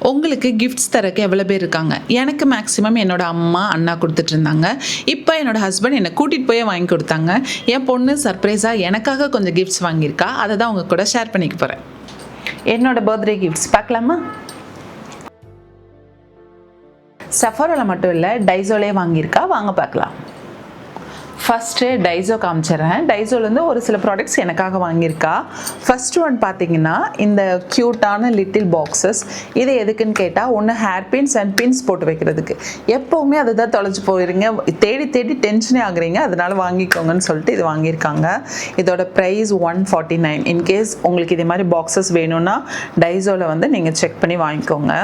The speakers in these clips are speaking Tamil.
உங்களுக்கு கிஃப்ட்ஸ் தரக்கு எவ்வளோ பேர் இருக்காங்க? எனக்கு மேக்ஸிமம் என்னோட அம்மா அண்ணா கொடுத்துட்டு இருந்தாங்க. இப்போ என்னோட ஹஸ்பண்ட் என்னை கூட்டிகிட்டு போய் வாங்கி கொடுத்தாங்க. என் பொண்ணு சர்ப்ரைஸாக எனக்காக கொஞ்சம் கிஃப்ட்ஸ் வாங்கியிருக்கா. அதை தான் உங்கள் கூட ஷேர் பண்ணிக்க போகிறேன். என்னோட பர்த்டே கிஃப்ட்ஸ் பார்க்கலாமா? சஃபாரோவில் மட்டும் இல்லை, டைசோலே வாங்கியிருக்கா. வாங்க பார்க்கலாம். ஃபஸ்ட்டு டைசோ காமிச்சிடுறேன். டைசோலேருந்து ஒரு சில ப்ராடக்ட்ஸ் எனக்காக வாங்கியிருக்கா. ஃபஸ்ட்டு ஒன் பார்த்தீங்கன்னா இந்த க்யூட்டான லிட்டில் பாக்ஸஸ். இது எதுக்குன்னு கேட்டால், ஒன்று ஹேர் பின்ஸ் அண்ட் பின்ஸ் போட்டு வைக்கிறதுக்கு. எப்போவுமே அதை தான் தொலைச்சி போயிருங்க, தேடி தேடி டென்ஷனே ஆகுறீங்க, அதனால வாங்கிக்கோங்கன்னு சொல்லிட்டு இது வாங்கியிருக்காங்க. இதோட ப்ரைஸ் 149. இன்கேஸ் உங்களுக்கு இதே மாதிரி பாக்ஸஸ் வேணும்னா டைசோவில் வந்து நீங்கள் செக் பண்ணி வாங்கிக்கோங்க.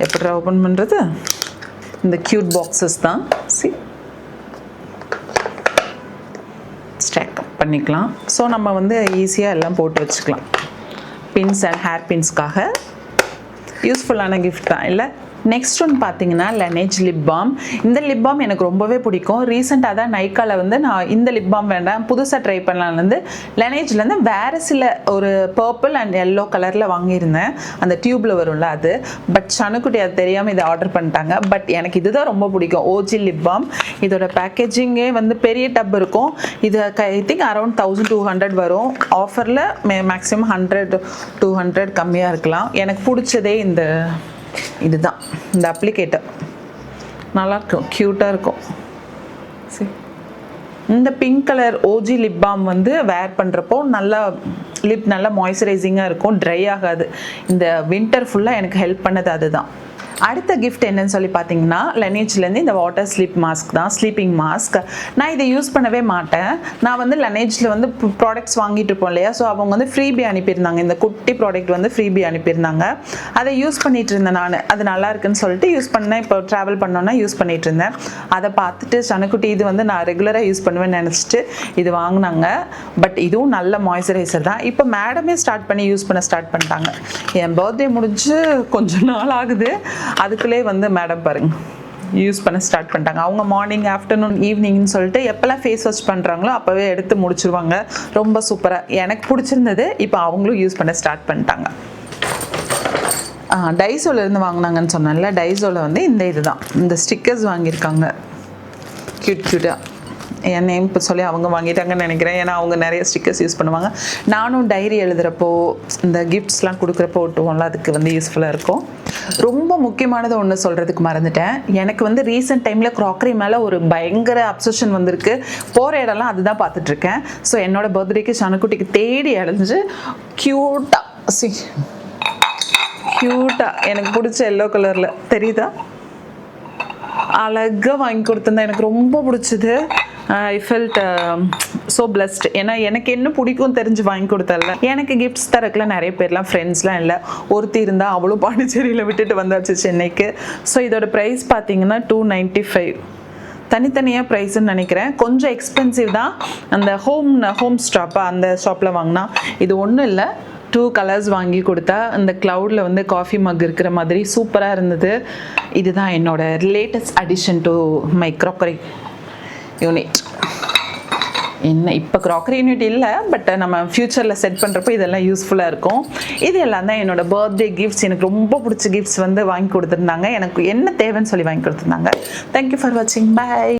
எப்படி ஓப்பன் பண்ணுறது? இந்த க்யூட் பாக்ஸஸ் தான். ஸ்டாக் பண்ணிக்கலாம். ஸோ நம்ம வந்து ஈஸியாக எல்லாம் போட்டு வச்சுக்கலாம். பின்ஸ் அண்ட் ஹேர் பின்ஸ்க்காக யூஸ்ஃபுல்லான கிஃப்ட் தான் இல்லை? நெக்ஸ்ட் ஒன்று பார்த்தீங்கன்னா லனேஜ் லிப் பாம். இந்த லிப் பாம் எனக்கு ரொம்பவே பிடிக்கும். ரீசெண்டாக தான் நைக்காவில் வந்து நான் இந்த லிப் பாம் வேண்டாம், புதுசாக ட்ரை பண்ணலான்னு லனேஜ்லேருந்து வேறு சில ஒரு பர்பிள் அண்ட் எல்லோ கலரில் வாங்கியிருந்தேன். அந்த டியூப்பில் வரும்ல அது. பட் சனுக்குட்டி அது தெரியாமல் இதை ஆர்டர் பண்ணிட்டாங்க. பட் எனக்கு இதுதான் ரொம்ப பிடிக்கும், ஓஜி லிப் பாம். இதோட பேக்கேஜிங்கே வந்து பெரிய டப் இருக்கும். இது ஐ திங்க் அரௌண்ட் 1200 வரும். ஆஃபரில் மேக்ஸிமம் 100-200 கம்மியாக இருக்கலாம். எனக்கு பிடிச்சதே இதுதான், இந்த அப்ளிகேட்டர் நல்லாயிருக்கும், க்யூட்டாக இருக்கும். சரி, இந்த pink colour OG lip balm வந்து வேர் பண்ணுறப்போ நல்லா லிப் நல்லா மாய்ஸ்சரைசிங்காக இருக்கும், ட்ரை ஆகாது. இந்த வின்டர் ஃபுல்லாக எனக்கு ஹெல்ப் பண்ணது அதுதான். அடுத்த கிஃப்ட் என்னன்னு சொல்லி பார்த்தீங்கன்னா, லனேஜ்லேருந்து இந்த வாட்டர் ஸ்லீப் மாஸ்க் தான், ஸ்லீப்பிங் மாஸ்க். நான் இதை யூஸ் பண்ணவே மாட்டேன். நான் வந்து லனேஜில் வந்து ப்ராடக்ட்ஸ் வாங்கிட்டு இருப்போம் இல்லையா, ஸோ அவங்க வந்து ஃப்ரீபி அனுப்பியிருந்தாங்க. இந்த குட்டி ப்ராடக்ட் வந்து ஃப்ரீபி அனுப்பியிருந்தாங்க. அதை யூஸ் பண்ணிட்டு இருந்தேன் நான். அது நல்லா இருக்குன்னு சொல்லிட்டு யூஸ் பண்ணேன். இப்போ ட்ராவல் பண்ணோன்னா யூஸ் பண்ணிட்டு இருந்தேன். அதை பார்த்துட்டு சனுக்குட்டி இது வந்து நான் ரெகுலராக யூஸ் பண்ணுவேன்னு நினச்சிட்டு இது வாங்கினாங்க. பட் இதுவும் நல்ல மாய்ஸ்சரைசர் தான். இப்போ மேடமே ஸ்டார்ட் பண்ணி யூஸ் பண்ண ஸ்டார்ட் பண்ணிட்டாங்க. என் பர்த்டே முடிஞ்சு கொஞ்சம் நாள் ஆகுது, அதுக்குள்ளே வந்து மேடம் பாருங்க யூஸ் பண்ண ஸ்டார்ட் பண்ணிட்டாங்க. அவங்க மார்னிங் ஆஃப்டர்நூன் ஈவினிங்னு சொல்லிட்டு எப்போல்லாம் ஃபேஸ் வாஷ் பண்ணுறாங்களோ அப்போவே எடுத்து முடிச்சிருவாங்க. ரொம்ப சூப்பராக எனக்கு பிடிச்சிருந்தது. இப்போ அவங்களும் யூஸ் பண்ண ஸ்டார்ட் பண்ணிட்டாங்க. டைசோலேருந்து வாங்கினாங்கன்னு சொன்னால, டைசோவில் வந்து இதுதான், இந்த ஸ்டிக்கர்ஸ் வாங்கியிருக்காங்க க்யூட்டாக. என் நேம் இப்போ சொல்லி அவங்க வாங்கிட்டாங்கன்னு நினைக்கிறேன். ஏன்னா அவங்க நிறைய ஸ்டிக்கர்ஸ் யூஸ் பண்ணுவாங்க. நானும் டைரி எழுதுகிறப்போ இந்த கிஃப்ட்ஸ்லாம் கொடுக்குறப்போ ஒட்டுவோம்ல, அதுக்கு வந்து யூஸ்ஃபுல்லாக இருக்கும். ரொம்ப முக்கியமானது ஒன்று சொல்கிறதுக்கு மறந்துட்டேன். எனக்கு வந்து ரீசெண்ட் டைமில் க்ராக்கரி மேலே ஒரு பயங்கர அப்சஷன் வந்திருக்கு. போகிற இடம்லாம் அதுதான் பார்த்துட்ருக்கேன். ஸோ என்னோடய பர்த்டேக்கு சனுக்குட்டிக்கு தேடி அடைஞ்சு க்யூட்டாக எனக்கு பிடிச்ச எல்லோ கலரில் தெரியுதா, அழகாக வாங்கி கொடுத்துருந்தேன். எனக்கு ரொம்ப பிடிச்சது. I felt so blessed. ஏன்னா எனக்கு என்ன பிடிக்கும் தெரிஞ்சு வாங்கி கொடுத்தல. எனக்கு கிஃப்ட்ஸ் தரக்குலாம் நிறைய பேர்லாம் ஃப்ரெண்ட்ஸ்லாம் இல்லை. ஒருத்தி இருந்தால் அவளும் பாண்டிச்சேரியில் விட்டுட்டு வந்தாச்சு சென்னைக்கு. ஸோ இதோட ப்ரைஸ் பார்த்தீங்கன்னா 295. தனித்தனியாக ப்ரைஸ்ன்னு நினைக்கிறேன். கொஞ்சம் எக்ஸ்பென்சிவ் தான். அந்த ஹோம் ஸ்டாப்பாக அந்த ஷாப்பில் வாங்கினா இது ஒன்றும் இல்லை, 2 கலர்ஸ் வாங்கி கொடுத்தா இந்த க்ளவுடில் வந்து காஃபி மக் இருக்கிற மாதிரி சூப்பராக இருந்தது. இதுதான் என்னோட latest addition to my crockery unit. என்ன இப்போ க்ராக்கரி யூனிட் இல்லை, பட் நம்ம ஃப்யூச்சரில் செட் பண்ணுறப்போ இதெல்லாம் யூஸ்ஃபுல்லாக இருக்கும். இது எல்லாம் தான் என்னோட பர்த்டே கிஃப்ட்ஸ். எனக்கு ரொம்ப பிடிச்ச கிஃப்ட்ஸ் வந்து வாங்கி கொடுத்துருந்தாங்க. எனக்கு என்ன தேவைன்னு சொல்லி வாங்கி கொடுத்துருந்தாங்க. தேங்க்யூ ஃபார் வாட்சிங். பை.